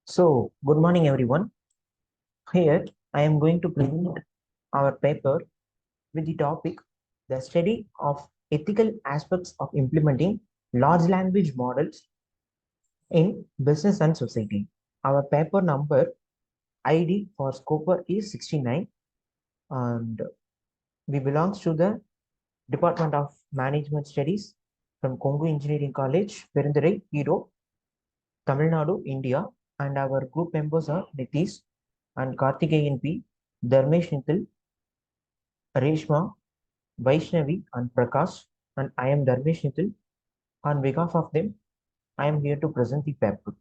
Good morning, everyone. Here, I am going to present our paper with the topic The Study of Ethical Aspects of Implementing Large Language Models in Business and Society. Our paper number ID for Scoper is 69, and we belongs to the Department of Management Studies from Kongu Engineering College, Perundurai, Erode, Tamilnadu, India, and our group members are Nithish and Karthikeyan P, Dharmesh, nithil, Reshma, Vaishnavi, and Prakash, and I am Dharmesh nithil. On behalf of them, I am here to present the paper.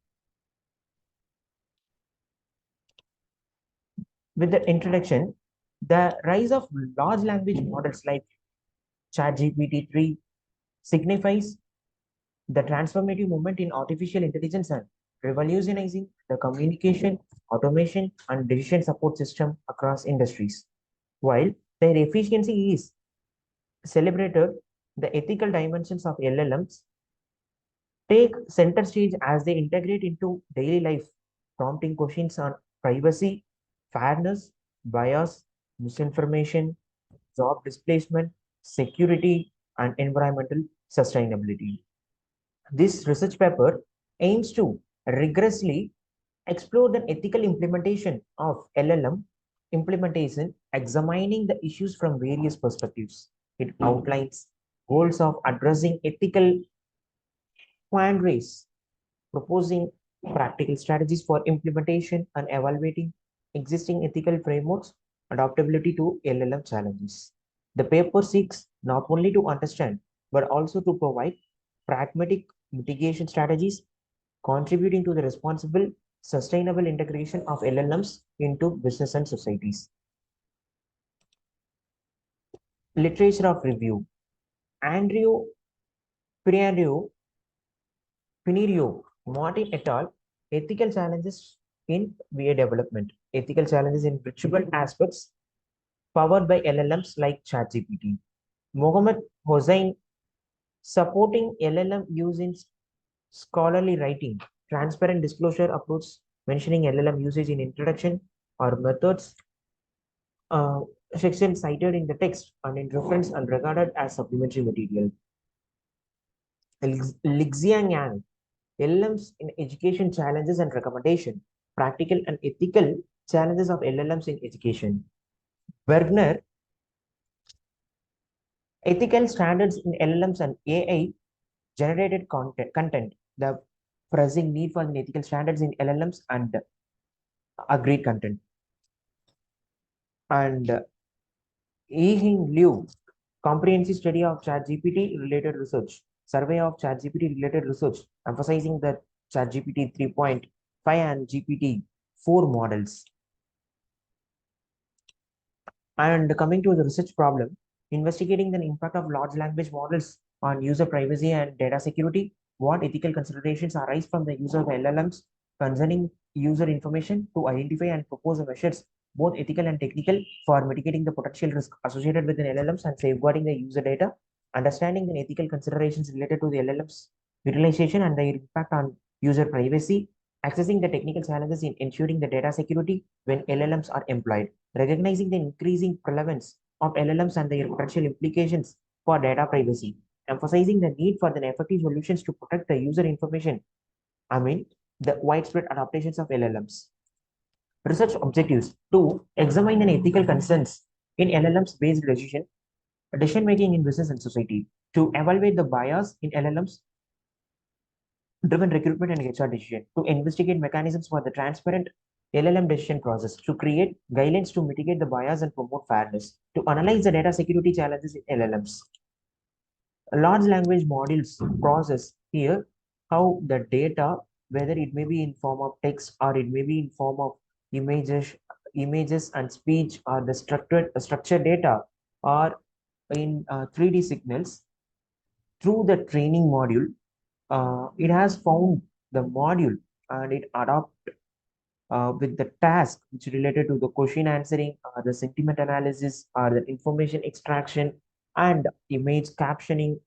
With the introduction, the rise of large language models like ChatGPT 3 signifies the transformative moment in artificial intelligence and revolutionizing the communication, automation, and decision support system across industries. While their efficiency is celebrated, the ethical dimensions of LLMs take center stage as they integrate into daily life, prompting questions on privacy, fairness, bias, misinformation, job displacement, security, and environmental sustainability. This research paper aims to rigorously explore the ethical implementation of LLM implementation, examining the issues from various perspectives. It outlines goals of addressing ethical quandaries, proposing practical strategies for implementation, and evaluating existing ethical frameworks adaptability to LLM challenges. The paper seeks not only to understand but also to provide pragmatic mitigation strategies contributing to the responsible, sustainable integration of LLMs into business and societies. Literature of review. Andrew Pinerio, Martin et al. Ethical challenges in VA development. Ethical challenges in virtual aspects powered by LLMs like ChatGPT. Mohammed Hossein supporting LLM use in scholarly writing. Transparent disclosure approach mentioning LLM usage in introduction or methods uh, section cited in the text and in reference and regarded as supplementary material. Lixiang Yang, LLMs in education challenges and recommendation, practical and ethical challenges of LLMs in education. Bergner, ethical standards in LLMs and AI generated content, the pressing need for the ethical standards in LLMs and agreed content. And Yi-Hing Liu, comprehensive study of ChatGPT related research, survey of ChatGPT related research, emphasizing that ChatGPT 3.5 and GPT-4 models. And coming to the research problem, investigating the impact of large language models on user privacy and data security, what ethical considerations arise from the use of LLMs concerning user information to identify and propose measures, both ethical and technical, for mitigating the potential risk associated with the LLMs and safeguarding the user data, understanding the ethical considerations related to the LLMs utilization and their impact on user privacy, accessing the technical challenges in ensuring the data security when LLMs are employed, recognizing the increasing prevalence of LLMs and their potential implications for data privacy, emphasizing the need for the effective solutions to protect the user information. I mean, the widespread adaptations of LLMs. Research objectives to examine the ethical concerns in LLMs based decision making in business and society, to evaluate the bias in LLMs driven recruitment and HR decision, to investigate mechanisms for the transparent LLM decision process, to create guidelines to mitigate the bias and promote fairness, to analyze the data security challenges in LLMs. Large language models process here how the data, whether it may be in form of text or it may be in form of images and speech, or the structured data, or in 3D signals through the training module. It has found the module and it adapt with the task which related to the question answering, the sentiment analysis, or the information extraction, and image captioning,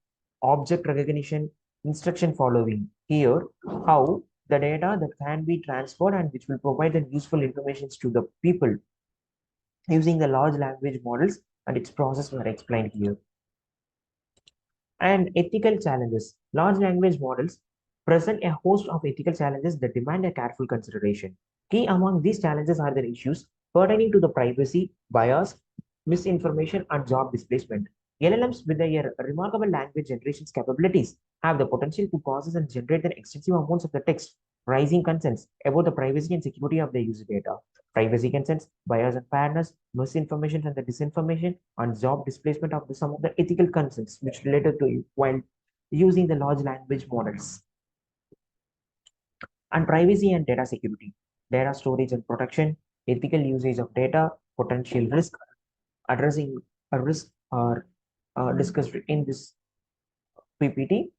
object recognition, instruction following. Here, how the data that can be transferred and which will provide the useful information to the people using the large language models, and its process were explained here. And ethical challenges. Large language models present a host of ethical challenges that demand a careful consideration. Key among these challenges are the issues pertaining to the privacy, bias, misinformation, and job displacement. LLMs with their remarkable language generations capabilities have the potential to process and generate an extensive amounts of the text, raising concerns about the privacy and security of the user data. Privacy concerns, bias and fairness, misinformation and the disinformation, and job displacement of some of the ethical concerns which related to while using the large language models. And privacy and data security, data storage and protection, ethical usage of data, potential risk, addressing a risk are discussed in this PPT.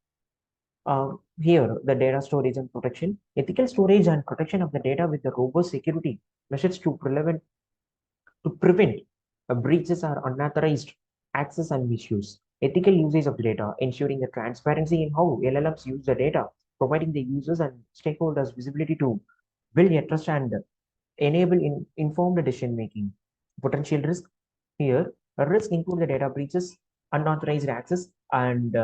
Here, the data storage and protection, ethical storage and protection of the data with the robust security measures to prevent breaches or unauthorized access and misuse. Ethical usage of the data, ensuring the transparency in how LLMs use the data, providing the users and stakeholders visibility to build a trust and enable informed decision making. Potential risk here, a risk include the data breaches, unauthorized access, and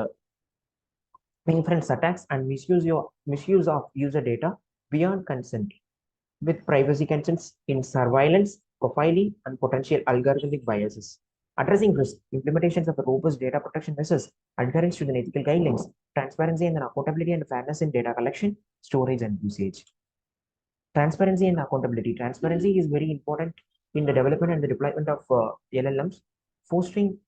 inference attacks and misuse of user data beyond consent, with privacy concerns in surveillance, profiling, and potential algorithmic biases. Addressing risk, implementations of the robust data protection measures, adherence to the ethical guidelines, transparency and accountability and fairness in data collection, storage, and usage. Transparency and accountability. Transparency is very important in the development and the deployment of LLMs, fostering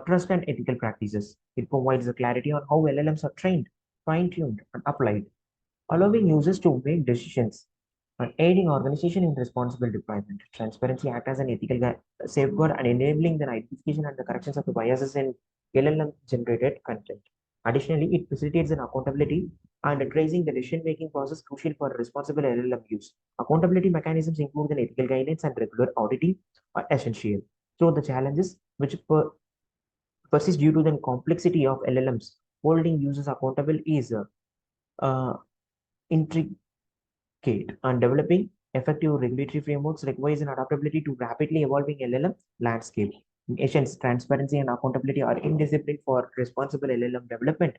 trust and ethical practices. It provides the clarity on how LLMs are trained, fine-tuned, and applied, allowing users to make decisions and aiding organization in responsible deployment. Transparency act as an ethical safeguard and enabling the identification and the corrections of the biases in LLM generated content. Additionally, it facilitates an accountability and tracing the decision-making process crucial for responsible LLM use. Accountability mechanisms include the ethical guidance and regular auditing are essential. So the challenges which persist due to the complexity of LLMs holding users accountable is uh, intricate, and developing effective regulatory frameworks requires an adaptability to rapidly evolving LLM landscape. In essence, transparency and accountability are indisciplined for responsible LLM development,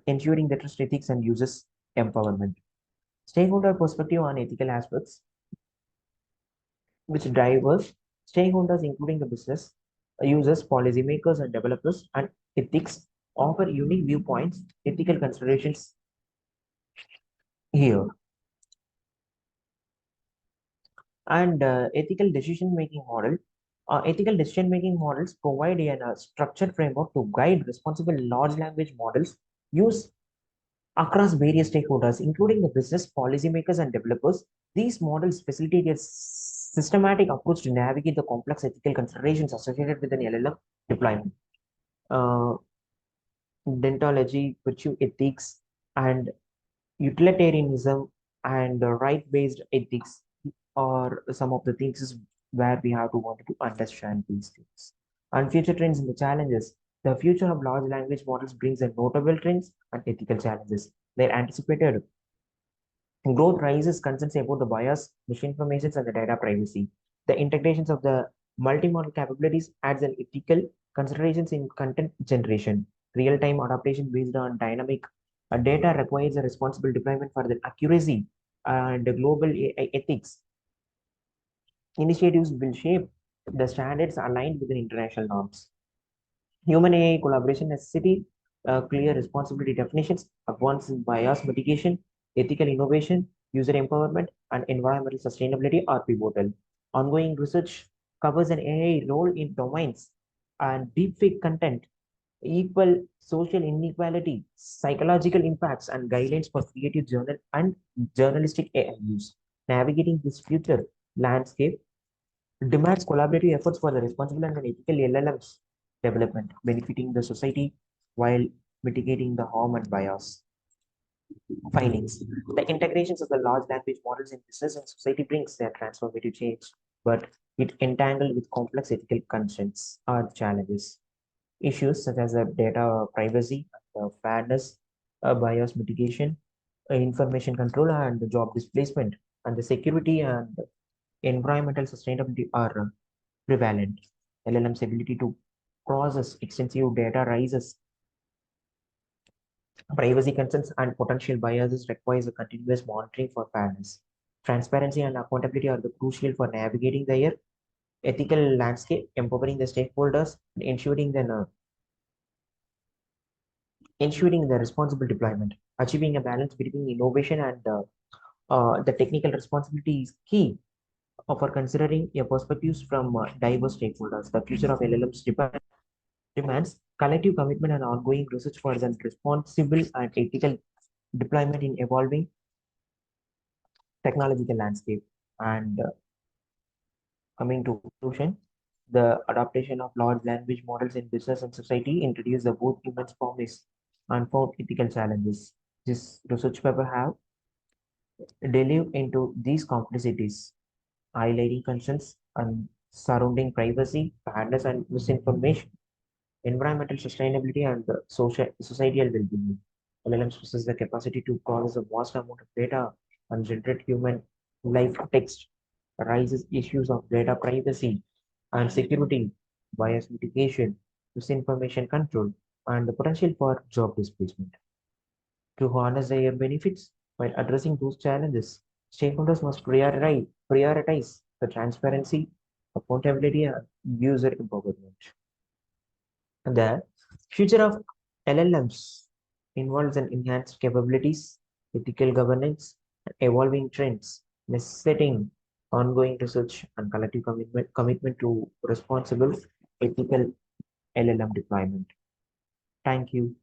ensuring the trust ethics and users empowerment. Stakeholder perspective on ethical aspects, which diverse stakeholders, including the business, users, policymakers, and developers, and ethics offer unique viewpoints, ethical considerations here. And ethical decision making models provide a structured framework to guide responsible large language models use across various stakeholders, including the business, policymakers, and developers. These models facilitate a systematic approach to navigate the complex ethical considerations associated with an LLM deployment. Uh, Deontology, virtue ethics, and utilitarianism and right-based ethics are some of the things where we have to want to understand these things. And future trends and the challenges. The future of large language models brings a notable trends and ethical challenges. They're anticipated growth raises concerns about the bias, misinformation, and the data privacy. The integrations of the multimodal capabilities adds an ethical considerations in content generation. Real-time adaptation based on dynamic data requires a responsible deployment for the accuracy and the global AI ethics. Initiatives will shape the standards aligned with the international norms. Human AI collaboration necessity, clear responsibility definitions, advanced bias mitigation, ethical innovation, user empowerment, and environmental sustainability are pivotal. Ongoing research covers an AI role in domains and deepfake content, equal social inequality, psychological impacts, and guidelines for creative journal and journalistic AI use. Navigating this future landscape demands collaborative efforts for the responsible and ethical LLMs development, benefiting the society while mitigating the harm and bias. Findings. The integrations of the large language models in business and society brings their transformative change, but it entangled with complex ethical constraints or challenges. Issues such as data privacy, fairness, bias mitigation, information control and job displacement, and the security and environmental sustainability are prevalent. LLM's ability to process extensive data raises privacy concerns and potential biases requires a continuous monitoring for fairness. Transparency and accountability are the crucial for navigating the ethical landscape, empowering the stakeholders, and ensuring the responsible deployment. Achieving a balance between innovation and the technical responsibility is key for considering a perspectives from diverse stakeholders. The future of LLMs demands collective commitment and ongoing research for the responsible and ethical deployment in evolving technological landscape. And coming to conclusion, the adaptation of large language models in business and society introduce the both immense promise and found ethical challenges. This research paper have delved into these complexities, highlighting concerns and surrounding privacy, fairness, and misinformation, environmental sustainability, and the societal well-being. LLMs possess the capacity to process a vast amount of data and generate human life text, raises issues of data privacy and security, bias mitigation, misinformation control, and the potential for job displacement. To harness their benefits while addressing those challenges, stakeholders must prioritize the transparency, accountability, and user empowerment. The future of LLMs involves an enhanced capabilities, ethical governance, and evolving trends, necessitating ongoing research and collective commitment to responsible, ethical LLM deployment. Thank you.